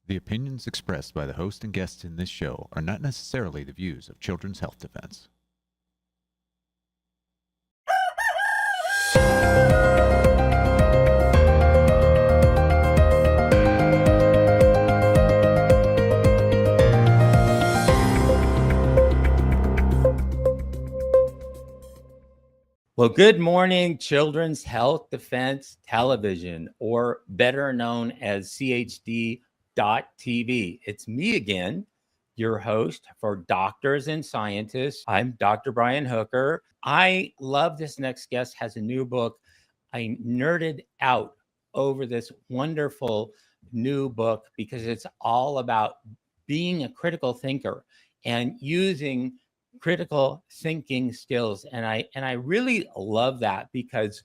The opinions expressed by the host and guests in this show are not necessarily the views of Children's Health Defense. Well, good morning, Children's Health Defense Television, or better known as CHD.TV. It's me again, your host for Doctors and Scientists. I'm Dr. Brian Hooker. I love this next guest has a new book. I nerded out over this wonderful new book because it's all about being a critical thinker and using critical thinking skills. And I really love that because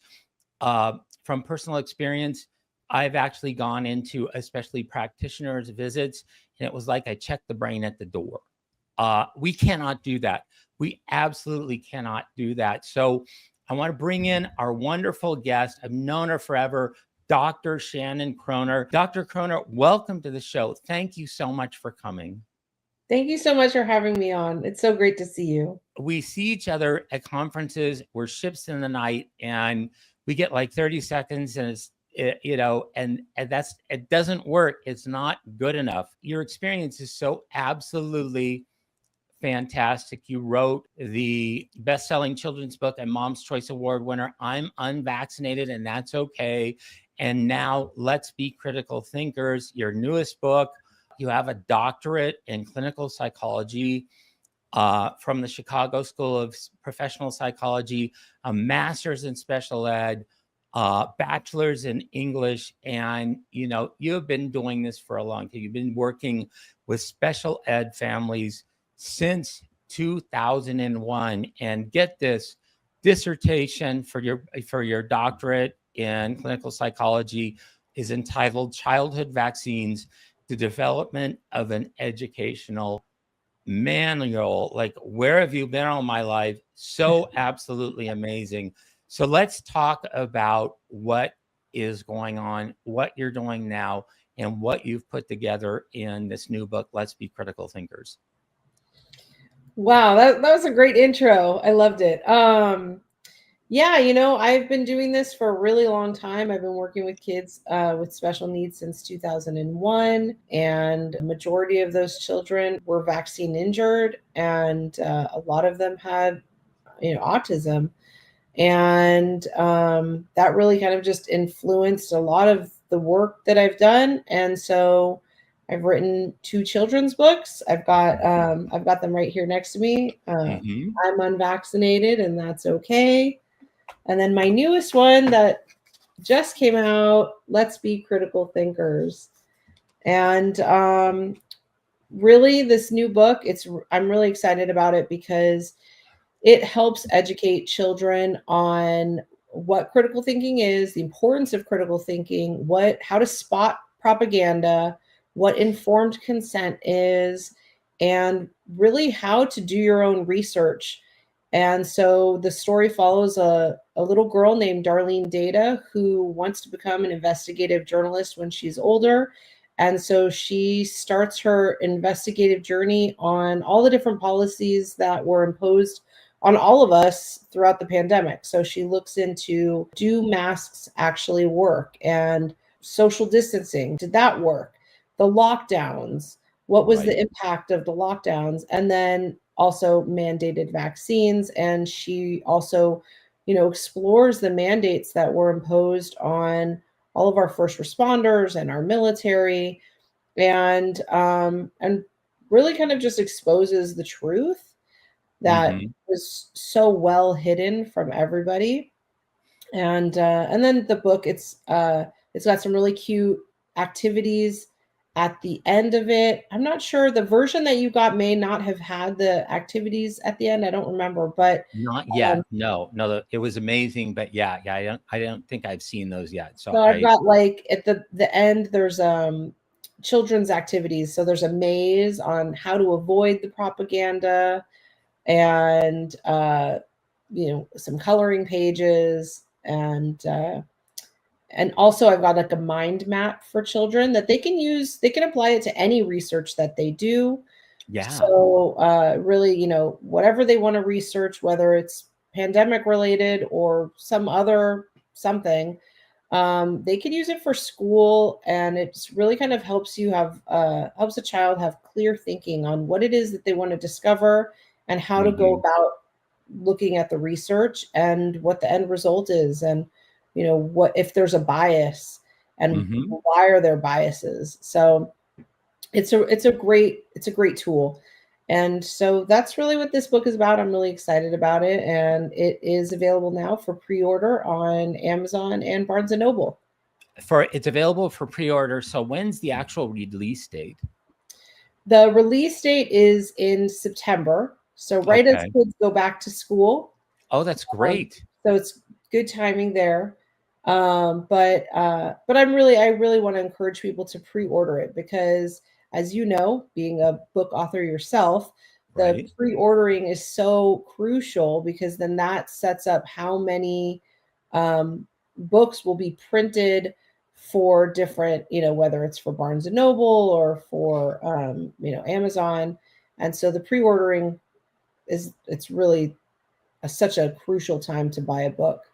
from personal experience, I've actually gone into especially practitioners' visits, and it was like I checked the brain at the door. We cannot do that. We absolutely cannot do that. So I want to bring in our wonderful guest. I've known her forever, Dr. Shannon Kroner. Dr. Kroner, welcome to the show. Thank you so much for coming. Thank you so much for having me on. It's so great to see you. We see each other at conferences. We're ships in the night, and we get like 30 seconds, and it doesn't work. It's not good enough. Your experience is so absolutely fantastic. You wrote the best-selling children's book and Mom's Choice Award winner, I'm Unvaccinated, and That's Okay. And now Let's Be Critical Thinkers, your newest book. You have a doctorate in clinical psychology from the Chicago School of Professional Psychology, a master's in special ed, bachelor's in English. And, you've been doing this for a long time. You've been working with special ed families since 2001. And get this, dissertation for your doctorate in clinical psychology is entitled Childhood Vaccines: The Development of an Educational Manual. Like, where have you been all my life? So absolutely amazing. So let's talk about what is going on, what you're doing now, and what you've put together in this new book, Let's Be Critical Thinkers. Wow, that was a great intro. I loved it. Yeah, I've been doing this for a really long time. I've been working with kids with special needs since 2001, and a majority of those children were vaccine injured, and a lot of them had, autism, and that really kind of just influenced a lot of the work that I've done. And so I've written 2 children's books. I've got them right here next to me. I'm Unvaccinated, and That's Okay. And then my newest one that just came out, Let's Be Critical Thinkers. And really, this new book, I'm really excited about it because it helps educate children on what critical thinking is, the importance of critical thinking, how to spot propaganda, what informed consent is, and really how to do your own research. And so the story follows a little girl named Darlene Data who wants to become an investigative journalist when she's older. And so she starts her investigative journey on all the different policies that were imposed on all of us throughout the pandemic. So she looks into, do masks actually work? And social distancing, did that work? The lockdowns, what was the impact of the lockdowns? And then also mandated vaccines. And she also, explores the mandates that were imposed on all of our first responders and our military, and really kind of just exposes the truth that was so well hidden from everybody. And then the book, it's got some really cute activities at the end of it. I'm not sure, the version that you got may not have had the activities at the end. I don't remember, but not yet. No, it was amazing, but yeah, I don't think I've seen those yet. So I've got, like, at the end, there's children's activities. So there's a maze on how to avoid the propaganda, and some coloring pages, and And also I've got like a mind map for children that they can use. They can apply it to any research that they do. Yeah. So really, whatever they want to research, whether it's pandemic related or some other something, they can use it for school, and it's really kind of helps helps a child have clear thinking on what it is that they want to discover and how to go Mhm. about looking at the research and what the end result is, and what if there's a bias and Mhm. why are there biases. So it's a great tool. And so that's really what this book is about. I'm really excited about it, and it is available now for pre-order on Amazon and Barnes and Noble. It's available for pre-order. So when's the actual release date? The release date is in September, so right as Okay. kids go back to school. Oh, that's Um, great. so it's good timing there. But I really want to encourage people to pre-order it because, as you know, being a book author yourself, the Right. pre-ordering is so crucial because then that sets up how many books will be printed for different, whether it's for Barnes and Noble or for Amazon. And so the pre-ordering it's really such a crucial time to buy a book.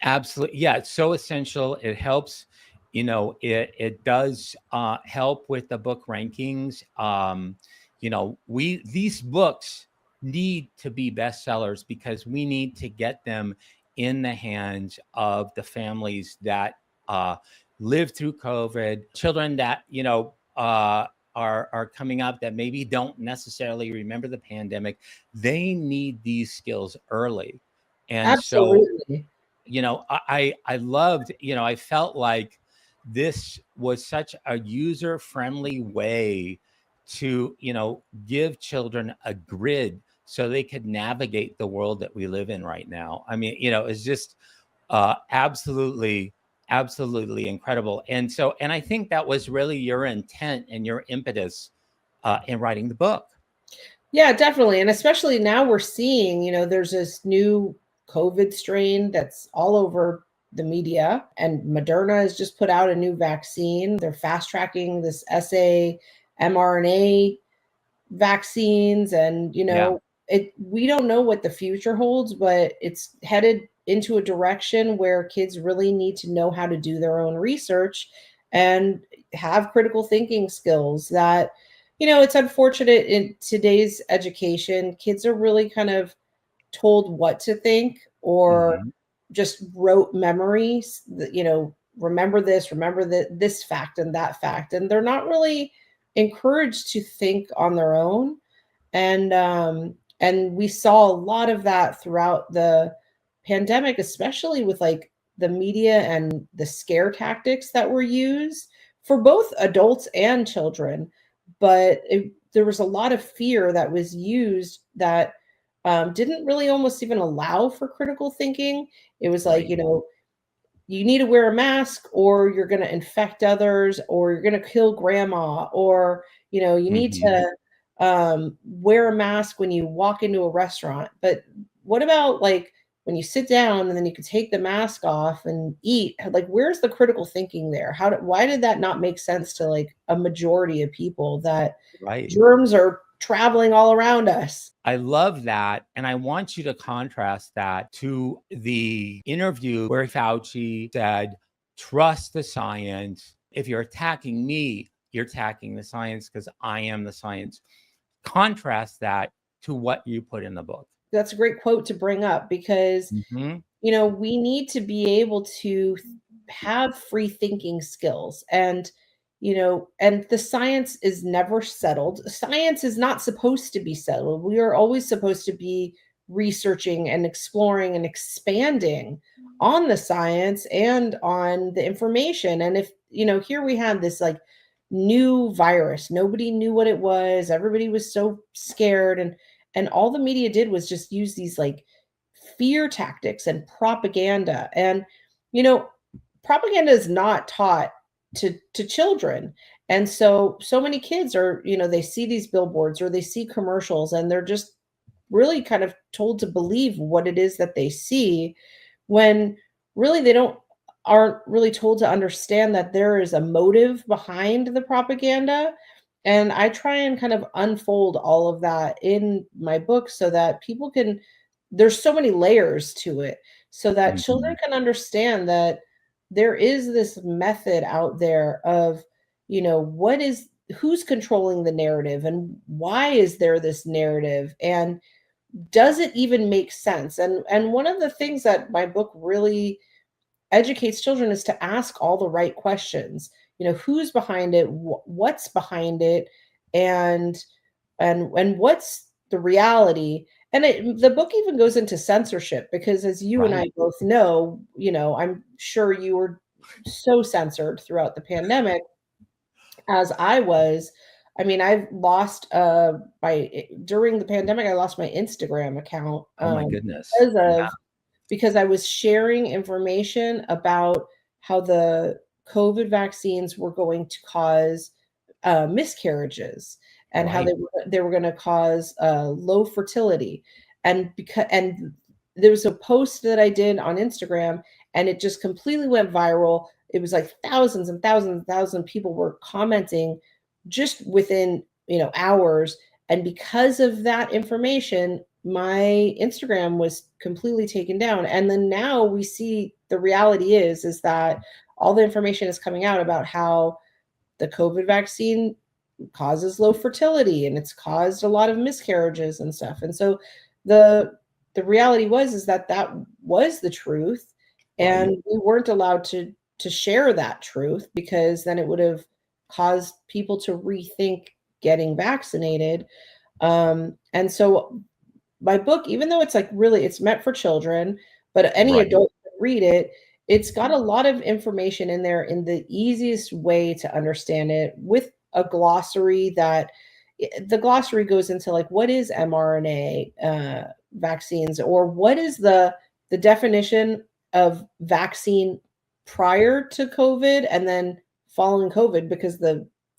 Absolutely. Yeah, it's so essential. It helps, it does help with the book rankings. These books need to be bestsellers because we need to get them in the hands of the families that live through COVID, children that, are coming up that maybe don't necessarily remember the pandemic. They need these skills early. And so Absolutely. I loved, I felt like this was such a user friendly way to, give children a grid so they could navigate the world that we live in right now. I mean, it's just absolutely, absolutely incredible. And I think that was really your intent and your impetus in writing the book. Yeah, definitely. And especially now we're seeing, there's this new COVID strain that's all over the media, and Moderna has just put out a new vaccine. They're fast tracking this mRNA vaccines, and Yeah. we don't know what the future holds, but it's headed into a direction where kids really need to know how to do their own research and have critical thinking skills that it's unfortunate in today's education kids are really kind of told what to think, or Hmm. just rote memories that, remember this, remember this fact and that fact, and they're not really encouraged to think on their own. And we saw a lot of that throughout the pandemic, especially with like the media and the scare tactics that were used for both adults and children. But there was a lot of fear that was used that didn't really almost even allow for critical thinking. It was like, Right. you need to wear a mask or you're going to infect others or you're going to kill grandma, or you need Hmm. to wear a mask when you walk into a restaurant. But what about like when you sit down and then you can take the mask off and eat? Like, where's the critical thinking there? Why did that not make sense to like a majority of people, that Right. germs are traveling all around us? I love that. And I want you to contrast that to the interview where Fauci said, trust the science. If you're attacking me, you're attacking the science because I am the science. Contrast that to what you put in the book. That's a great quote to bring up because Hmm. we need to be able to have free thinking skills, and the science is never settled. Science is not supposed to be settled. We are always supposed to be researching and exploring and expanding on the science and on the information. And if here we have this like new virus, nobody knew what it was, everybody was so scared, and all the media did was just use these like fear tactics and propaganda. And you know propaganda is not taught to children, and so many kids are, they see these billboards or they see commercials, and they're just really kind of told to believe what it is that they see, when really they don't aren't really told to understand that there is a motive behind the propaganda. And I try and kind of unfold all of that in my book so that people can, there's so many layers to it, so that children can understand that there is this method out there of, who's controlling the narrative and why is there this narrative, and does it even make sense? And one of the things that my book really educates children is to ask all the right questions. Who's behind it, what's behind it, and what's the reality. And the book even goes into censorship, because as you and I both know, I'm sure you were so censored throughout the pandemic, as I was. I mean, I've lost during the pandemic, I lost my Instagram account, Oh my goodness. because I was sharing information about how the COVID vaccines were going to cause miscarriages, and how they were going to cause low fertility. And there was a post that I did on Instagram, and it just completely went viral. It was like thousands and thousands and thousands of people were commenting just within hours. And because of that information, my Instagram was completely taken down. And then now we see the reality is that all the information is coming out about how the COVID vaccine causes low fertility, and it's caused a lot of miscarriages and stuff. And so the reality is that was the truth, and we weren't allowed to share that truth, because then it would have caused people to rethink getting vaccinated. And so my book, even though it's it's meant for children, but any adult can read it, it's got a lot of information in there in the easiest way to understand it, with a glossary that the glossary goes into what is mRNA vaccines, or what is the definition of vaccine prior to COVID and then following COVID, because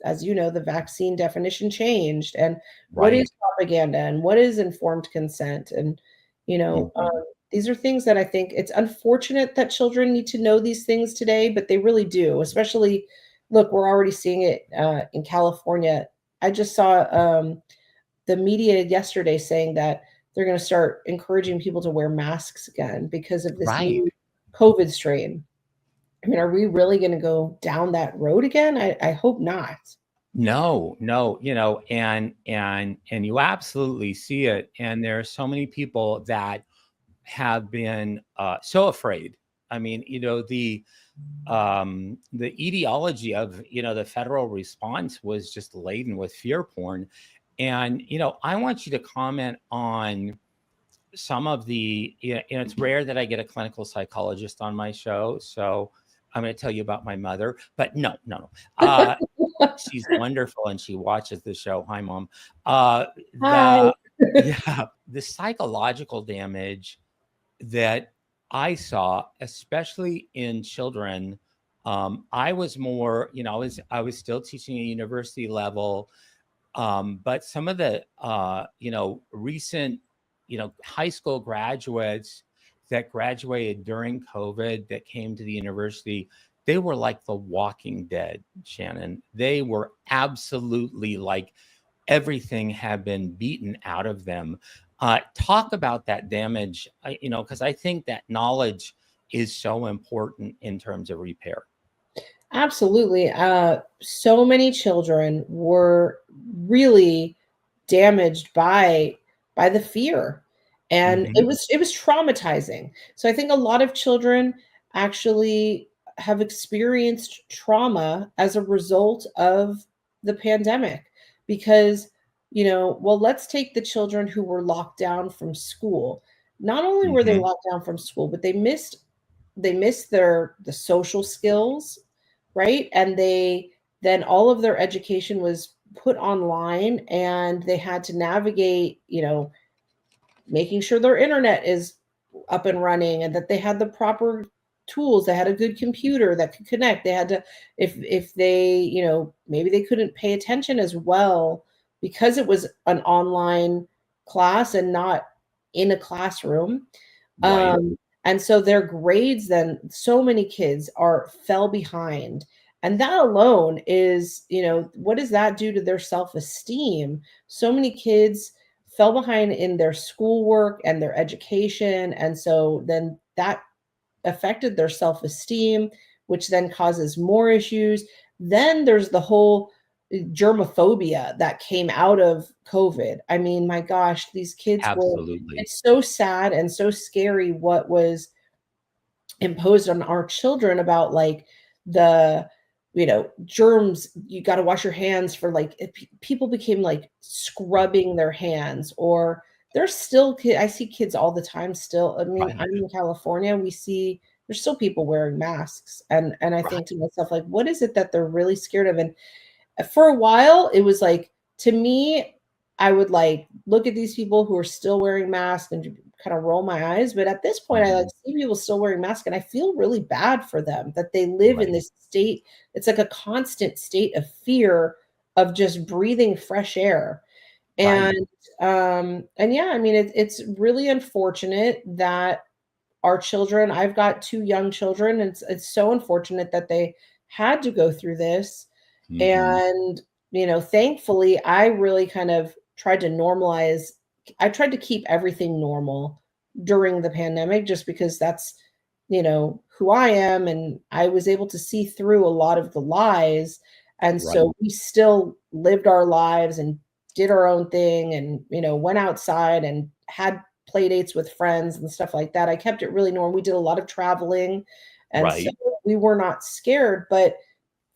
as you know, the vaccine definition changed, and what is propaganda, and what is informed consent. And these are things that I think it's unfortunate that children need to know these things today, but they really do. Especially, look, we're already seeing it in California. I just saw the media yesterday saying that they're going to start encouraging people to wear masks again because of this new COVID strain. I mean, are we really going to go down that road again? I hope not. No, and you absolutely see it. And there are so many people that have been so afraid. I mean, the etiology of the federal response was just laden with fear porn. And I want you to comment on some of the, it's rare that I get a clinical psychologist on my show, so I'm going to tell you about my mother. But no. She's wonderful, and she watches the show. Hi, Mom. Hi. The psychological damage that I saw, especially in children. I was more, I was still teaching at university level, but some of the, recent, high school graduates that graduated during COVID that came to the university, they were like the walking dead, Shannon. They were absolutely like everything had been beaten out of them. Talk about that damage, because I think that knowledge is so important in terms of repair. Absolutely. So many children were really damaged by the fear, and it was traumatizing. So I think a lot of children actually have experienced trauma as a result of the pandemic, because well, let's take the children who were locked down from school. Not only were they locked down from school, but they missed the social skills, right? And then all of their education was put online, and they had to navigate, making sure their internet is up and running, and that they had the proper tools. They had a good computer that could connect. They had to, if they, maybe they couldn't pay attention as well because it was an online class and not in a classroom. And so their grades, then so many kids fell behind. And that alone is, what does that do to their self-esteem? So many kids fell behind in their schoolwork and their education. And so then that affected their self-esteem, which then causes more issues. Then there's the whole germophobia that came out of COVID. I mean, my gosh, these kids Absolutely. it's so sad and so scary what was imposed on our children about like the germs. You got to wash your hands for like people became like scrubbing their hands. Or there's still I see kids all the time still. I mean, Right. I'm in California, we see there's still people wearing masks, and I Right. think to myself, like, what is it that they're really scared of? And for a while it was like, to me, I would like look at these people who are still wearing masks and kind of roll my eyes. But at this point, I like see people still wearing masks, and I feel really bad for them that they live in Right. this state. It's like a constant state of fear of just breathing fresh air. Right. And yeah, I mean, it's really unfortunate that our children, I've got 2 young children, and it's so unfortunate that they had to go through this. Mhm. And, thankfully, I really kind of tried to normalize. I tried to keep everything normal during the pandemic, just because that's, who I am. And I was able to see through a lot of the lies. And Right. so we still lived our lives and did our own thing, and, went outside and had play dates with friends and stuff like that. I kept it really normal. We did a lot of traveling. And so Right. we were not scared. But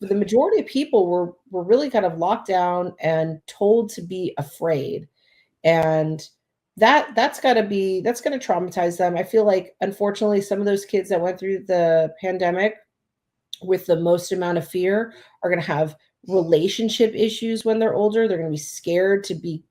the majority of people were really kind of locked down and told to be afraid. And that's going to traumatize them. I feel like, unfortunately, some of those kids that went through the pandemic with the most amount of fear are going to have relationship issues when they're older. They're going to be scared to be,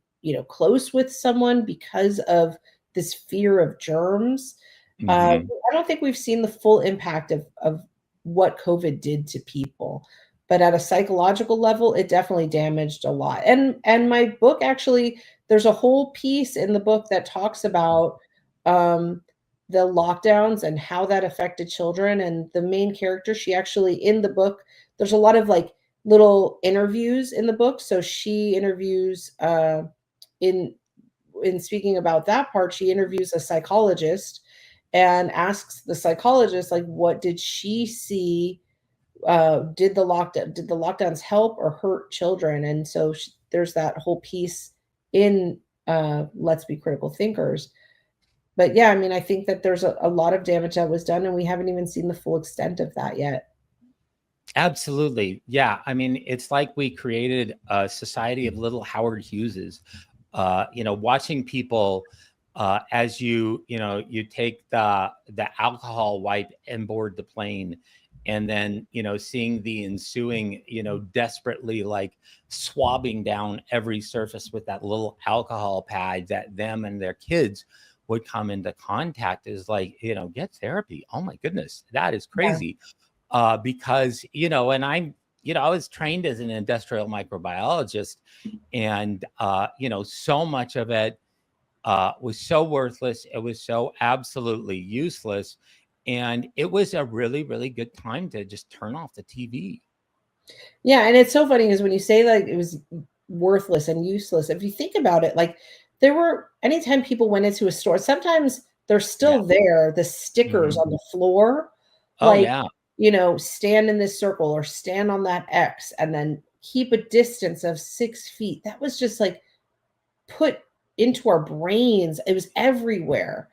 close with someone because of this fear of germs. Mhm. I don't think we've seen the full impact of what COVID did to people, but at a psychological level, it definitely damaged a lot. And my book, actually, there's a whole piece in the book that talks about um, the lockdowns and how that affected children. And the main character, she actually, in the book, there's a lot of like little interviews in the book. So she interviews in in speaking about that part, she interviews a psychologist and asks the psychologist, like, what did she see? Did the lockdowns help or hurt children? And so there's that whole piece in Let's Be Critical Thinkers. But yeah, I mean, I think that there's a lot of damage that was done, and we haven't even seen the full extent of that yet. Absolutely. Yeah. I mean, it's like we created a society of little Howard Hugheses. Watching people as you take the alcohol wipe and board the plane, and then seeing the ensuing desperately like swabbing down every surface with that little alcohol pad that them and their kids would come into contact is like, get therapy. Oh my goodness, that is Yeah. crazy. Because and I was trained as an industrial microbiologist, and so much of it was so worthless. It was so absolutely useless, and it was a really, really good time to just turn off the TV. Yeah, and it's so funny because when you say like it was worthless and useless, if you think about it, like there were anytime people went into a store, sometimes they're Yeah. still there, the stickers Mhm. on the floor, Oh like, yeah. stand in this circle or stand on that X and then keep a distance of 6 feet. That was just like put into our brains. It was everywhere.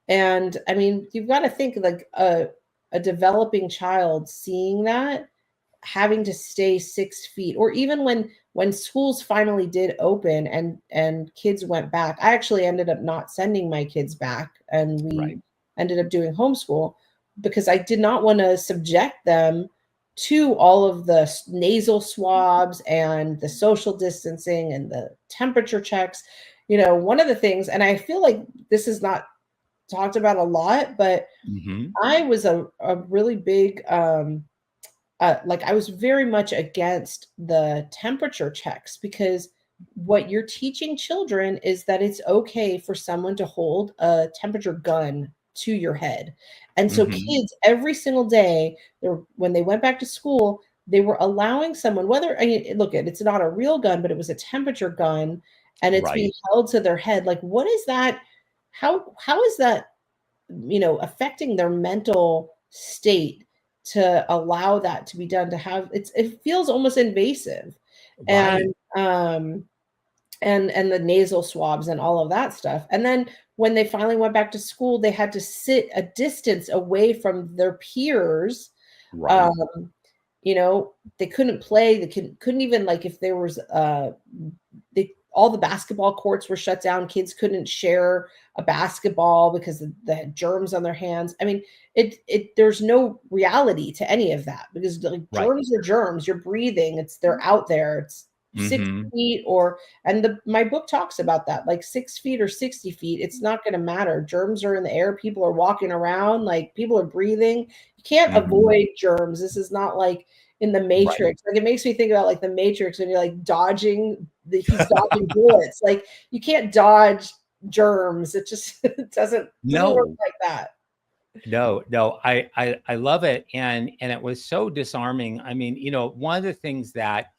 And I mean, you've got to think like a developing child seeing that, having to stay 6 feet. Or even when schools finally did open and kids went back, I actually ended up not sending my kids back, and we Right. ended up doing homeschool because I did not want to subject them to all of the nasal swabs and the social distancing and the temperature checks. One of the things, and I feel like this is not talked about a lot, but Hmm. I was a really big like I was very much against the temperature checks, because what you're teaching children is that it's okay for someone to hold a temperature gun to your head. And so Mhm. kids every single day, when they went back to school, they were allowing someone, whether, I mean, look, it's not a real gun, but it was a temperature gun, and it's being Right. held to their head. Like, what is that? How is that, affecting their mental state to allow that to be done, to have it feels almost invasive. Right. And and the nasal swabs and all of that stuff. And then when they finally went back to school, they had to sit a distance away from their peers. Right. um they couldn't play, they couldn't even, like, if there was all the basketball courts were shut down, kids couldn't share a basketball because they had germs on their hands. I mean, there's no reality to any of that, because, like, Right. germs are germs, you're breathing, they're out there. It's six Mhm. feet, and my book talks about that, like 6 feet or 60 feet, it's not going to matter. Germs are in the air, people are walking around, like, people are breathing. You can't Mhm. avoid germs. This is not like in the Right. Matrix. Like, it makes me think about, like, the Matrix, when you're, like, he's dodging bullets. Like, you can't dodge germs. It just it doesn't work No. like that. No. I love it, and it was so disarming. I mean, one of the things that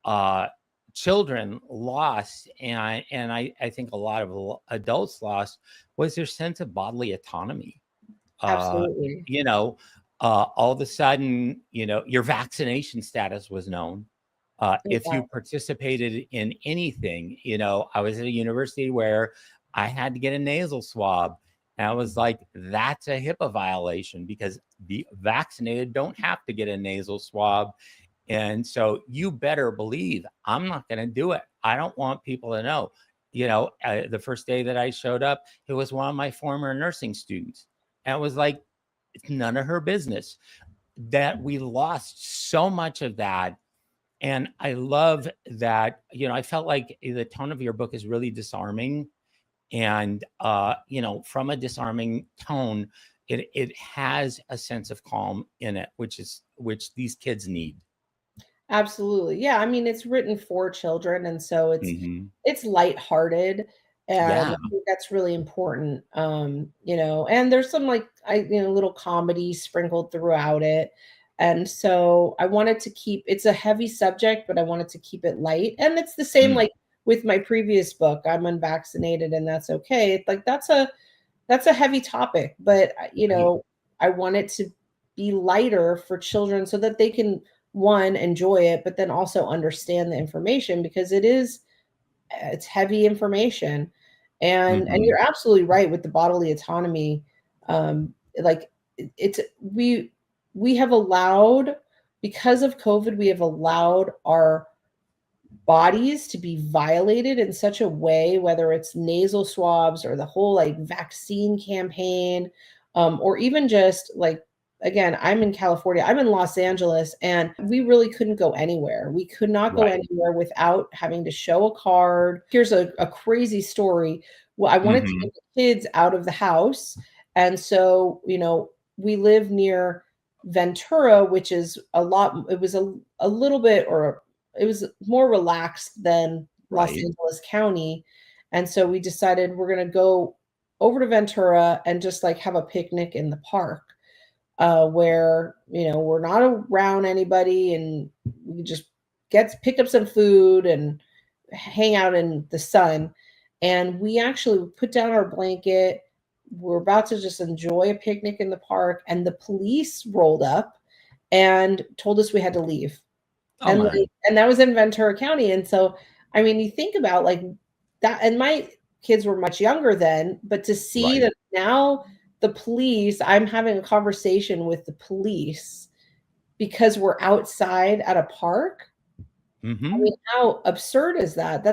uh, children lost, and I think a lot of adults lost, was their sense of bodily autonomy. Absolutely. All of a sudden, your vaccination status was known. If you Exactly. participated in anything, I was at a university where I had to get a nasal swab. And I was like, that's a HIPAA violation, because the vaccinated don't have to get a nasal swab. And so you better believe I'm not going to do it. I don't want people to know. The first day that I showed up, it was one of my former nursing students. And it was like, it's none of her business. That we lost so much of that. And I love that, I felt like the tone of your book is really disarming. And, from a disarming tone, it has a sense of calm in it, which these kids need. Absolutely. Yeah, I mean, it's written for children, and so Hmm. it's lighthearted, and Yeah. I think that's really important. And there's some, like, little comedy sprinkled throughout it. And so I wanted to keep it's a heavy subject, but I wanted to keep it light. And it's the same, Mm. like, with my previous book, I'm Unvaccinated and That's Okay. It's like, that's a heavy topic, but Right. I want it to be lighter for children so that they can, one, enjoy it, but then also understand the information, because it's heavy information. And Hmm. you're absolutely right with the bodily autonomy. Like, it's we have allowed, because of COVID, we have allowed our bodies to be violated in such a way, whether it's nasal swabs or the whole, like, vaccine campaign, or even just, like, again, I'm in California, I'm in Los Angeles, and we really couldn't go anywhere. We could not go Right. anywhere without having to show a card. Here's a crazy story. Well, I wanted to Hmm. get the kids out of the house. And so, we live near Ventura, which is it was a little bit, or it was more relaxed than Los Right. Angeles County. And so we decided we're going to go over to Ventura and just, like, have a picnic in the park, where, we're not around anybody, and we just pick up some food and hang out in the sun. And we actually put down our blanket. We're about to just enjoy a picnic in the park, and the police rolled up and told us we had to leave. Oh And, my. like, and that was in Ventura County. And so, I mean, you think about, like, that, and my kids were much younger then, but to see Right. that now I'm having a conversation with the police because we're outside at a park. I Hmm. mean, how absurd is that?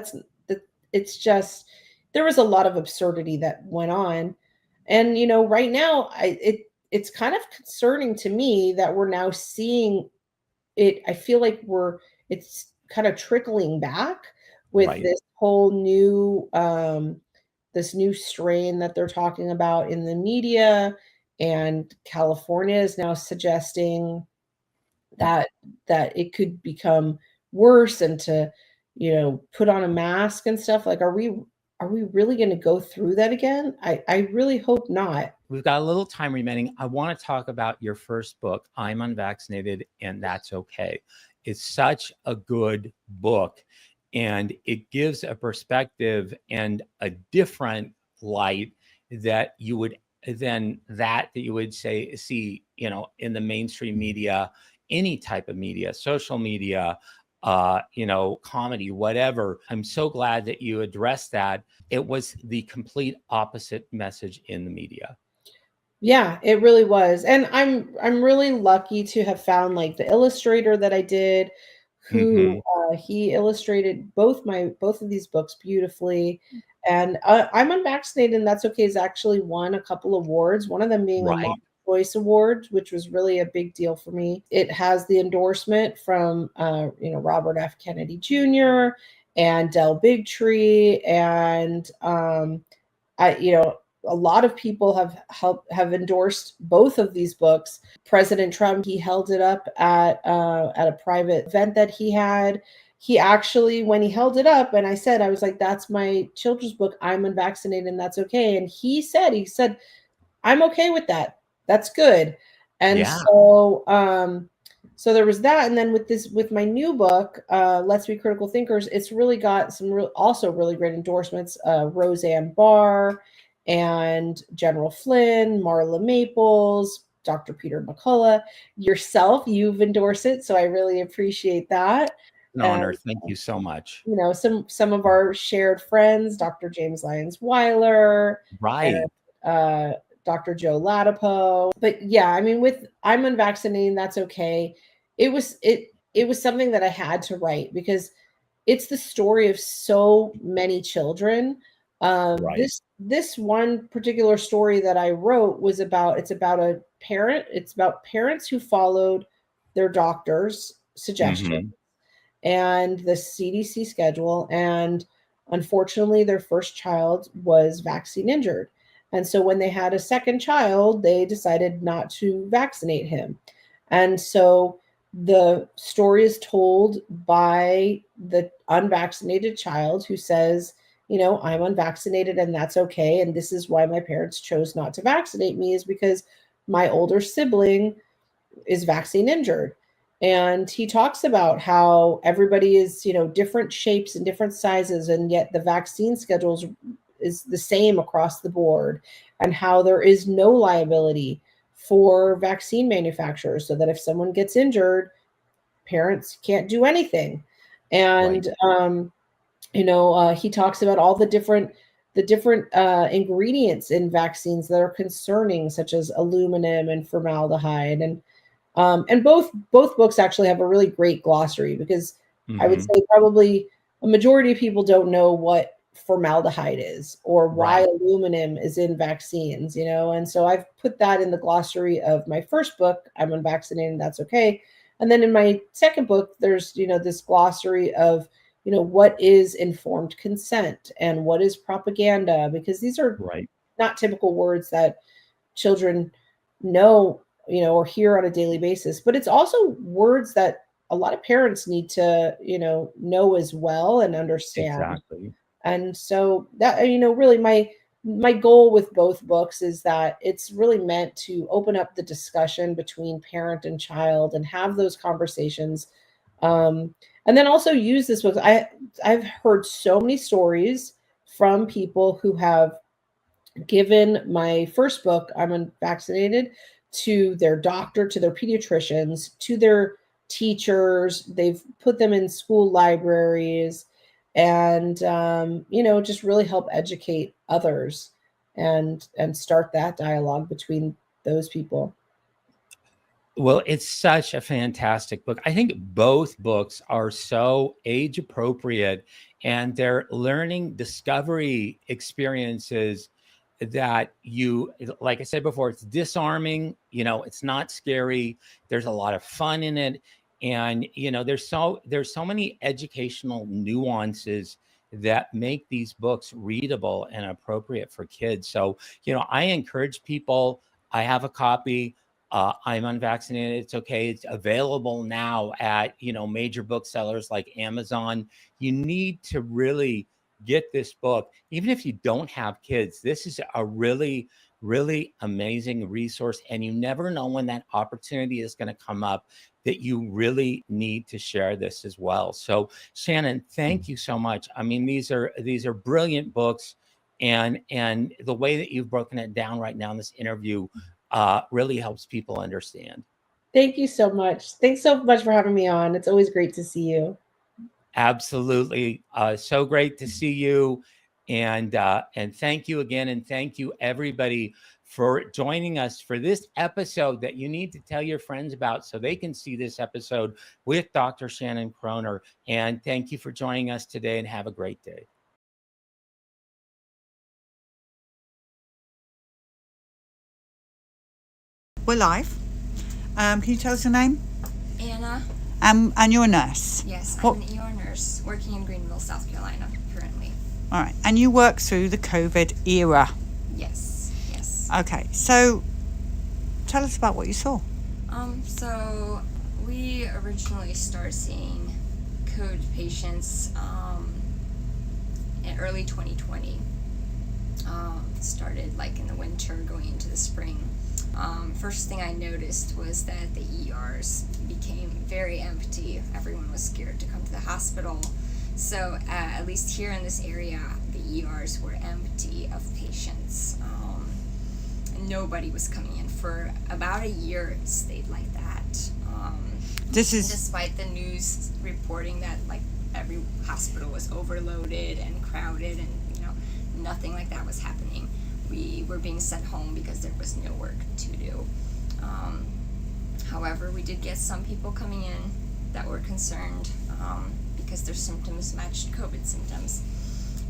It's just, there was a lot of absurdity that went on. And, right now, it's kind of concerning to me that we're now seeing it. I feel like it's kind of trickling back with Right. this new strain that they're talking about in the media. And California is now suggesting that it could become worse, and to, put on a mask and stuff. Like, are we really going to go through that again? I really hope not. we've got a little time remaining. I want to talk about your first book, I'm Unvaccinated, and That's Okay. It's such a good book, and it gives a perspective and a different light that you would that you would see, in the mainstream media, any type of media, social media, comedy, whatever. I'm so glad that you addressed that. It was the complete opposite message in the media. Yeah, it really was. And I'm really lucky to have found like the illustrator that I did, who he illustrated both of these books beautifully. And I'm Unvaccinated and That's Okay has actually won a couple awards, one of them being a Mom Right. Choice Award, which was really a big deal for me. It has the endorsement from Robert F. Kennedy Jr. and Del Bigtree, and I a lot of people have endorsed both of these books. President Trump, he held it up at a private event that he had. He actually, when he held it up, and I was like, "That's my children's book. I'm Unvaccinated, and That's Okay." And he said, "I'm okay with that. That's good." And Yeah. so there was that, and then with my new book, Let's Be Critical Thinkers, it's really got some also really great endorsements. Roseanne Barr and General Flynn, Marla Maples, Dr. Peter McCullough, yourself, you've endorsed it, so I really appreciate that. An And honor. Thank you so much. some of our shared friends, Dr. James Lyons Weiler, and Right. Dr. Joe Latipo. But yeah, I mean, with I'm Unvaccinated, That's Okay. It was something that I had to write because it's the story of so many children. Right. This one particular story that I wrote it's about a parent. It's about parents who followed their doctor's suggestion hmm and the CDC schedule. And unfortunately, their first child was vaccine injured. And so when they had a second child, they decided not to vaccinate him. And so the story is told by the unvaccinated child who says, I'm unvaccinated and that's okay. And this is why my parents chose not to vaccinate me, is because my older sibling is vaccine injured. And he talks about how everybody is, different shapes and different sizes, and yet the vaccine schedules is the same across the board, and how there is no liability for vaccine manufacturers, so that if someone gets injured, parents can't do anything. Right. And he talks about all the different ingredients in vaccines that are concerning, such as aluminum and formaldehyde. And both books actually have a really great glossary, because I would hmm say probably a majority of people don't know what formaldehyde is or why Right. aluminum is in vaccines, and so I've put that in the glossary of my first book, I'm Unvaccinated, That's Okay. And then in my second book, there's this glossary of what is informed consent and what is propaganda, because these are Right. not typical words that children know, or hear on a daily basis. But it's also words that a lot of parents need to, know as well and understand. Exactly. And so that, really my goal with both books is that it's really meant to open up the discussion between parent and child and have those conversations. And then also use this book. I've heard so many stories from people who have given my first book, I'm Unvaccinated, to their doctor, to their pediatricians, to their teachers. They've put them in school libraries, and just really help educate others and start that dialogue between those people. Well, it's such a fantastic book. I think both books are so age appropriate, and they're learning discovery experiences that like I said before, it's disarming, it's not scary. There's a lot of fun in it. And, there's so many educational nuances that make these books readable and appropriate for kids. So, I encourage people, I have a copy. I'm Unvaccinated, It's Okay. It's available now at, major booksellers like Amazon. You need to really get this book. Even if you don't have kids, this is a really, really amazing resource. And you never know when that opportunity is going to come up that you really need to share this as well. So Shannon, thank you so much. I mean, these are brilliant books, and the way that you've broken it down right now in this interview really helps people understand. Thank you so much. Thanks so much for having me on. It's always great to see you. Absolutely. So great to see you. And thank you again. And thank you, everybody, for joining us for this episode that you need to tell your friends about so they can see this episode with Dr. Shannon Kroner. And thank you for joining us today, and have a great day. We're live. Can you tell us your name? Anna. And you're a nurse? Yes, What- I'm an ER nurse working in Greenville, South Carolina currently. All right. And you work through the COVID era. Yes. Okay. So tell us about what you saw. So we originally started seeing COVID patients in early 2020. Started like in the winter going into the spring. First thing I noticed was that the ERs became very empty. Everyone was scared to come to the hospital. So at least here in this area, the ERs were empty of patients. And nobody was coming in. For about a year, it stayed like that. Despite the news reporting that like every hospital was overloaded and crowded, and nothing like that was happening. We were being sent home because there was no work to do. However, we did get some people coming in that were concerned because their symptoms matched COVID symptoms.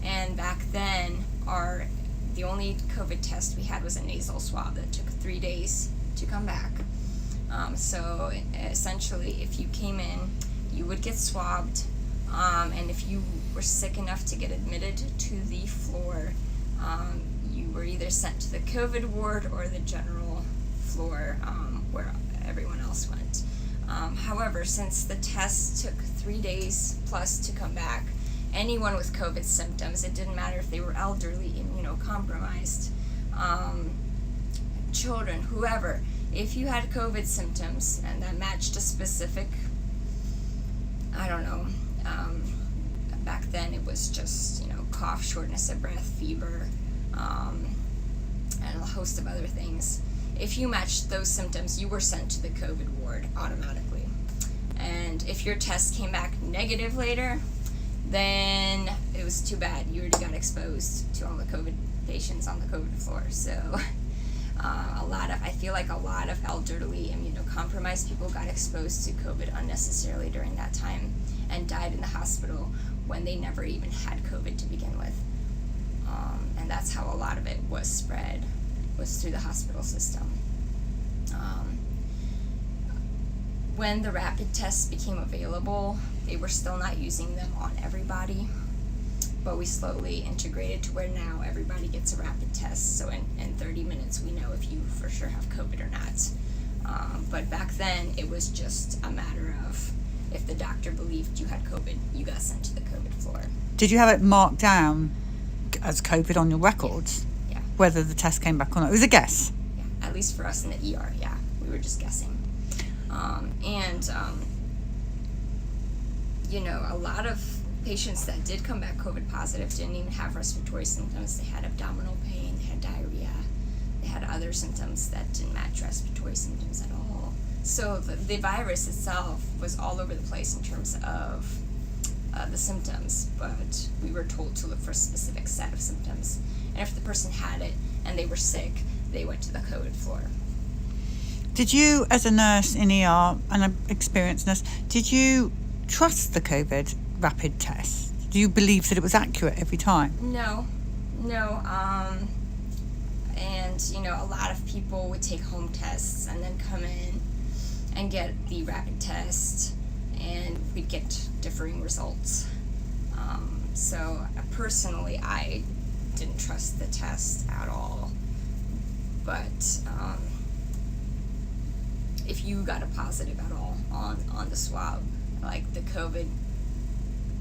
And back then, the only COVID test we had was a nasal swab that took 3 days to come back. So essentially, if you came in, you would get swabbed, and if you were sick enough to get admitted to the floor, you were either sent to the COVID ward or the general floor where everyone else went. However, since the test took 3 days plus to come back, anyone with COVID symptoms, it didn't matter if they were elderly, immunocompromised, children, whoever, if you had COVID symptoms and that matched a specific, I don't know, back then it was just, cough, shortness of breath, fever, and a host of other things. If you matched those symptoms, you were sent to the COVID ward automatically. And if your test came back negative later, then it was too bad. You already got exposed to all the COVID patients on the COVID floor. So I feel like a lot of elderly, immunocompromised people got exposed to COVID unnecessarily during that time and died in the hospital when they never even had COVID to begin with. And that's how a lot of it was spread, was through the hospital system. When the rapid tests became available, they were still not using them on everybody, but we slowly integrated to where now everybody gets a rapid test. So in 30 minutes, we know if you for sure have COVID or not. But back then, it was just a matter of if the doctor believed you had COVID, you got sent to the COVID floor. Did you have it marked down as COVID on your records? Yeah. Whether the test came back or not? It was a guess. Yeah, at least for us in the ER, yeah. We were just guessing. A lot of patients that did come back COVID positive didn't even have respiratory symptoms. They had abdominal pain, they had diarrhea, they had other symptoms that didn't match respiratory symptoms at all. So the virus itself was all over the place in terms of the symptoms, but we were told to look for a specific set of symptoms. And if the person had it and they were sick, they went to the COVID floor. Did you, as a nurse in ER, and an experienced nurse, did you trust the COVID rapid test? Do you believe that it was accurate every time? No. And, a lot of people would take home tests and then come in and get the rapid test, and we'd get differing results. So personally, I didn't trust the test at all. But if you got a positive at all on the swab, like the COVID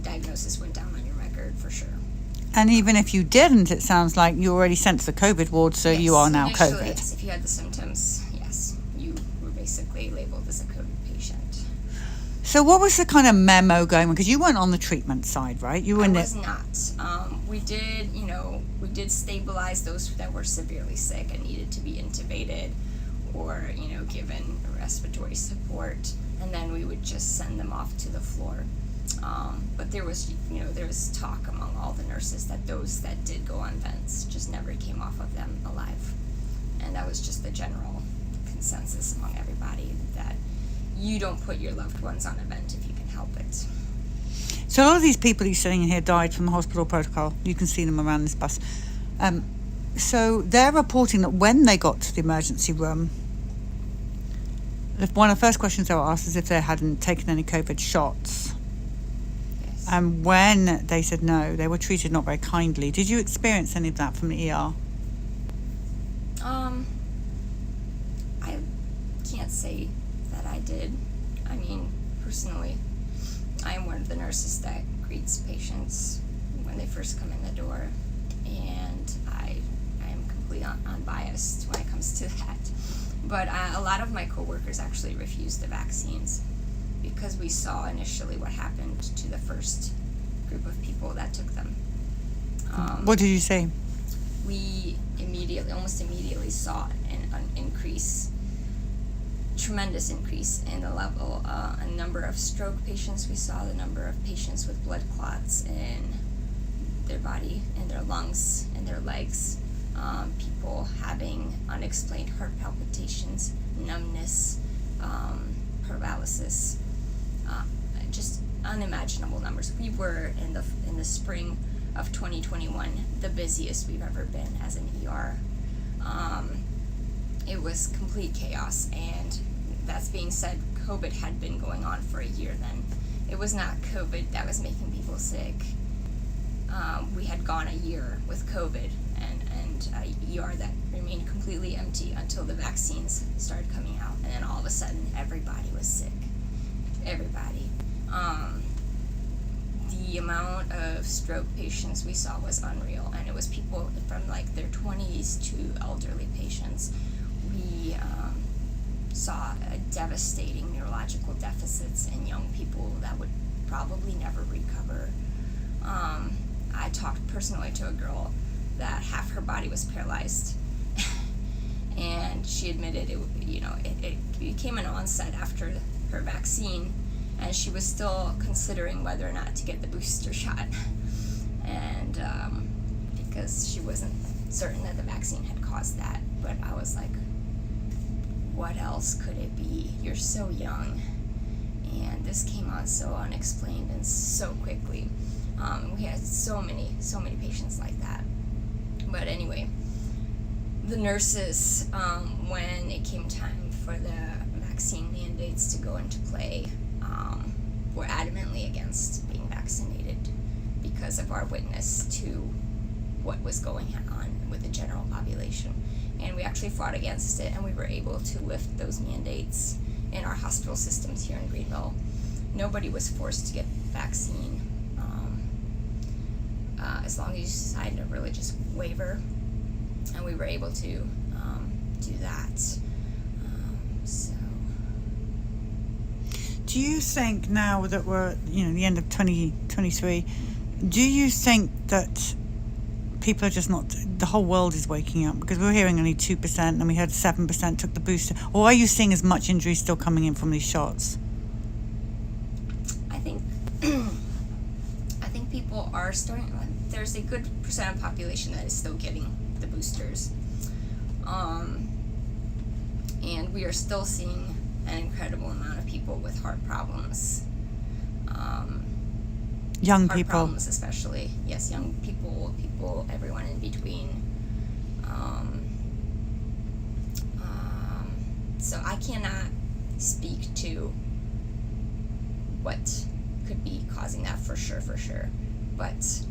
diagnosis went down on your record for sure. And even if you didn't, it sounds like you already sent to the COVID ward, so you are now initially, COVID. Yes, if you had the symptoms, yes, you were basically labeled as a COVID patient. So what was the kind of memo going on? Because you weren't on the treatment side, right? You were I in was not. We did stabilize those that were severely sick and needed to be intubated or, given respiratory support, and then we would just send them off to the floor. But there was talk among all the nurses that those that did go on vents just never came off of them alive. And that was just the general consensus among everybody, that you don't put your loved ones on a vent if you can help it. So a lot of these people you're sitting in here died from the hospital protocol. You can see them around this bus. So they're reporting that when they got to the emergency room, one of the first questions they were asked is if they hadn't taken any COVID shots. Yes. And when they said no, they were treated not very kindly. Did you experience any of that from the ER? I can't say that I did. I mean, personally, I am one of the nurses that greets patients when they first come in the door, and I am completely unbiased when it comes to that. But a lot of my coworkers actually refused the vaccines because we saw initially what happened to the first group of people that took them. What did you say? We almost immediately saw an increase, tremendous increase in the level, a number of stroke patients. We saw the number of patients with blood clots in their body, in their lungs, in their legs. People having unexplained heart palpitations, numbness, paralysis, just unimaginable numbers. We were in the spring of 2021 the busiest we've ever been as an ER. It was complete chaos, and that's being said, COVID had been going on for a year then. It was not COVID that was making people sick. We had gone a year with COVID and a ER that remained completely empty until the vaccines started coming out, and then all of a sudden everybody was sick. Everybody. The amount of stroke patients we saw was unreal, and it was people from like their 20s to elderly patients. We saw devastating neurological deficits in young people that would probably never recover. I talked personally to a girl that half her body was paralyzed, and she admitted it became an onset after her vaccine, and she was still considering whether or not to get the booster shot, and because she wasn't certain that the vaccine had caused that. But I was like, what else could it be? You're so young, and this came on so unexplained and so quickly. We had so many patients like that. But anyway, the nurses, when it came time for the vaccine mandates to go into play, were adamantly against being vaccinated because of our witness to what was going on with the general population. And we actually fought against it, and we were able to lift those mandates in our hospital systems here in Greenville. Nobody was forced to get the vaccine as long as you signed a religious waiver, and we were able to do that. So, do you think now that we're the end of 2023, do you think that people are just not, the whole world is waking up? Because we were hearing only 2% and we heard 7% took the booster. Or are you seeing as much injury still coming in from these shots? I think people are starting. There's a good percent of the population that is still getting the boosters, and we are still seeing an incredible amount of people with heart problems. Young heart people, problems especially. Yes, young people, everyone in between. So I cannot speak to what could be causing that for sure. But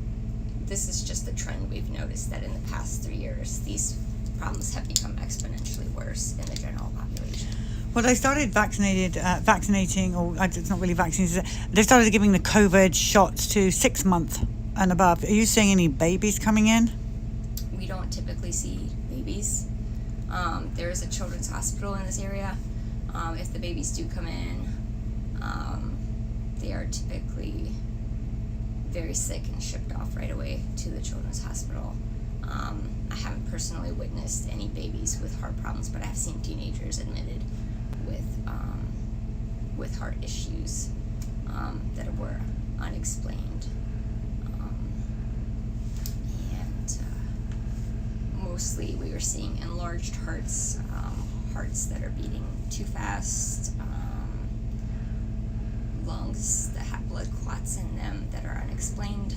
this is just the trend we've noticed, that in the past 3 years, these problems have become exponentially worse in the general population. well, they started vaccinating, or it's not really vaccines. They started giving the COVID shots to 6-month and above. Are you seeing any babies coming in? We don't typically see babies. There is a children's hospital in this area. If the babies do come in, they are typically very sick and shipped off right away to the children's hospital. I haven't personally witnessed any babies with heart problems, but I have seen teenagers admitted with heart issues that were unexplained. Mostly we were seeing enlarged hearts, hearts that are beating too fast, lungs that have blood clots in them that are unexplained,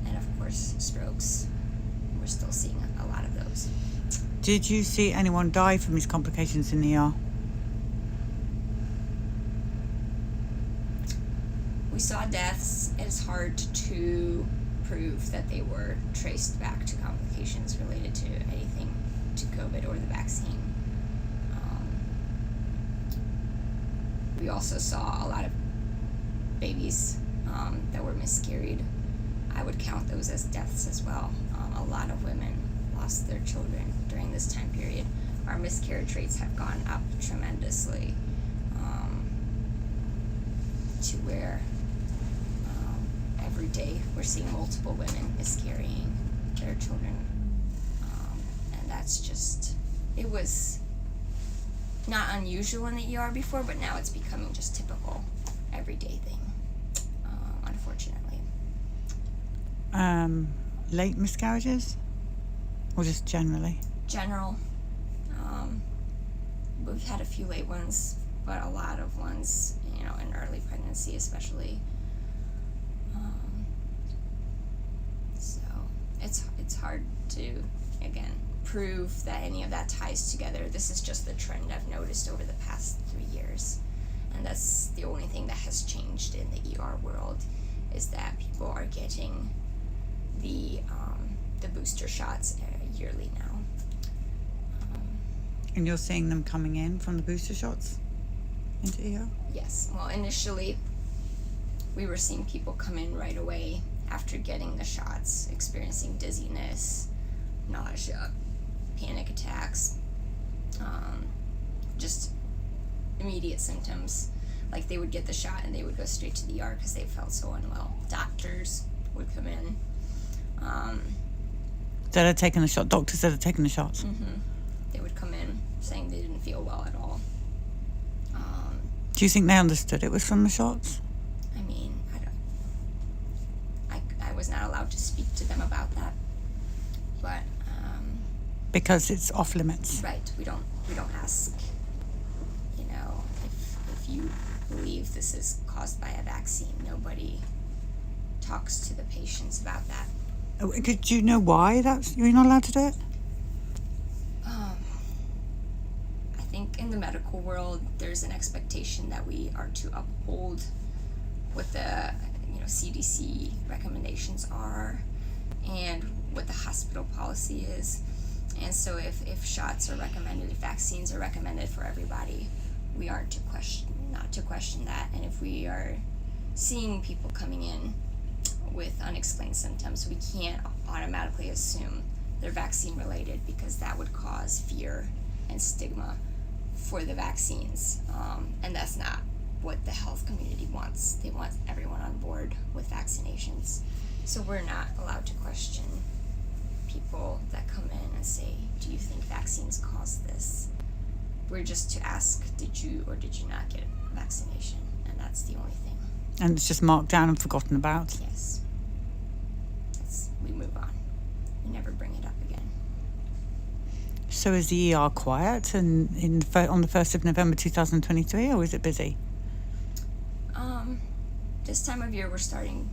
and of course strokes. We're still seeing a lot of those. Did you see anyone die from these complications in the ER? We saw deaths. It's hard to prove that they were traced back to complications related to anything to COVID or the vaccine. We also saw a lot of babies that were miscarried. I would count those as deaths as well. A lot of women lost their children during this time period. Our miscarriage rates have gone up tremendously to where every day we're seeing multiple women miscarrying their children. And that's just, it was not unusual in the ER before, but now it's becoming just typical everyday thing, unfortunately. Late miscarriages? Or just generally? General. We've had a few late ones, but a lot of ones, in early pregnancy especially. So it's hard to, again, prove that any of that ties together. This is just the trend I've noticed over the past 3 years. And that's the only thing that has changed in the ER world, is that people are getting the booster shots yearly now. And you're seeing them coming in from the booster shots into ER? Yes. Well, initially, we were seeing people come in right away after getting the shots, experiencing dizziness, nausea, panic attacks, just immediate symptoms. Like they would get the shot and they would go straight to the ER because they felt so unwell. Doctors would come in. That had taken the shot, doctors that had taken the shots? Mm-hmm. They would come in saying they didn't feel well at all. Do you think they understood it was from the shots? I mean, I was not allowed to speak to them about that, but Because it's off limits. right, we don't ask, if you believe this is caused by a vaccine. Nobody talks to the patients about that. Do you know why you're not allowed to do it? I think in the medical world, there's an expectation that we are to uphold what the CDC recommendations are and what the hospital policy is. And so if shots are recommended, if vaccines are recommended for everybody, we aren't not to question that. And if we are seeing people coming in with unexplained symptoms, we can't automatically assume they're vaccine related, because that would cause fear and stigma for the vaccines, and that's not what the health community wants. They want everyone on board with vaccinations. So we're not allowed to question people that come in and say, do you think vaccines cause this? We're just to ask, did you or did you not get vaccination? And that's the only thing. And it's just marked down and forgotten about? Yes. We move on. We never bring it up again. So is the ER quiet on the 1st of November 2023, or is it busy? This time of year we're starting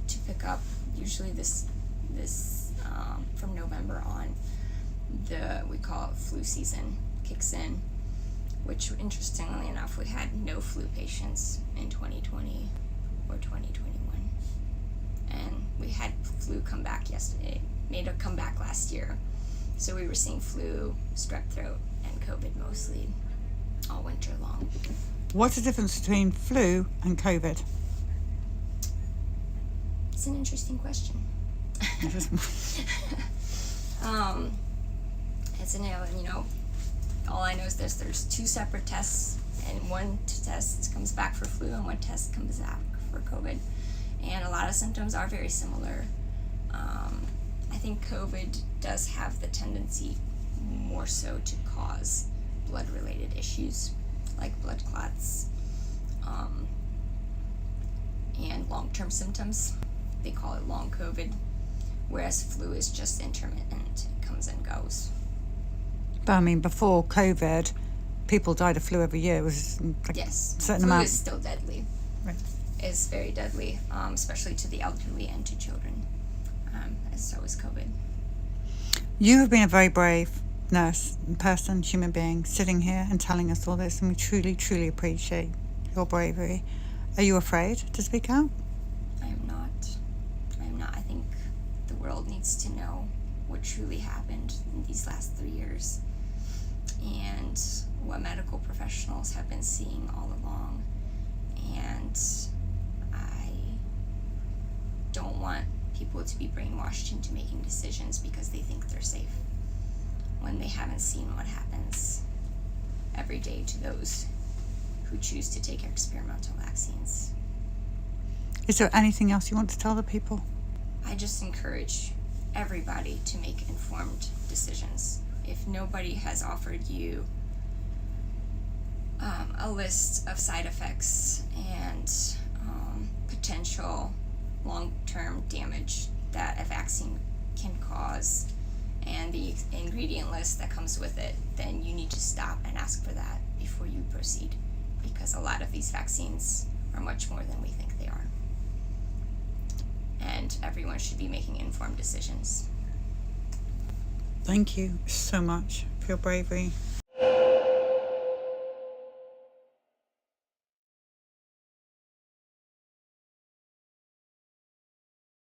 to pick up. Usually this from November on, we call it flu season kicks in, which interestingly enough, we had no flu patients in 2020 or 2021. And we had flu come back yesterday, made a comeback last year. So we were seeing flu, strep throat, and COVID mostly all winter long. What's the difference between flu and COVID? It's an interesting question. It's all I know is there's 2 separate tests, and one test comes back for flu and one test comes back for COVID, and a lot of symptoms are very similar. I think COVID does have the tendency more so to cause blood-related issues like blood clots, and long-term symptoms. They call it long COVID, whereas flu is just intermittent. It comes and goes. But I mean, before COVID, people died of flu every year. It was like Yes, a certain flu amount. is still deadly. Right. It's very deadly, especially to the elderly and to children. And so is COVID. You have been a very brave nurse, person, human being, sitting here and telling us all this, and we truly, truly appreciate your bravery. Are you afraid to speak out? I am not. I think the world needs to know what truly happened in these last 3 years and what medical professionals have been seeing all along. And I don't want people to be brainwashed into making decisions because they think they're safe when they haven't seen what happens every day to those who choose to take experimental vaccines. Is there anything else you want to tell the people? I just encourage everybody to make informed decisions. If nobody has offered you a list of side effects and potential long-term damage that a vaccine can cause and the ingredient list that comes with it, then you need to stop and ask for that before you proceed, because a lot of these vaccines are much more than we think they are. And everyone should be making informed decisions. Thank you so much for your bravery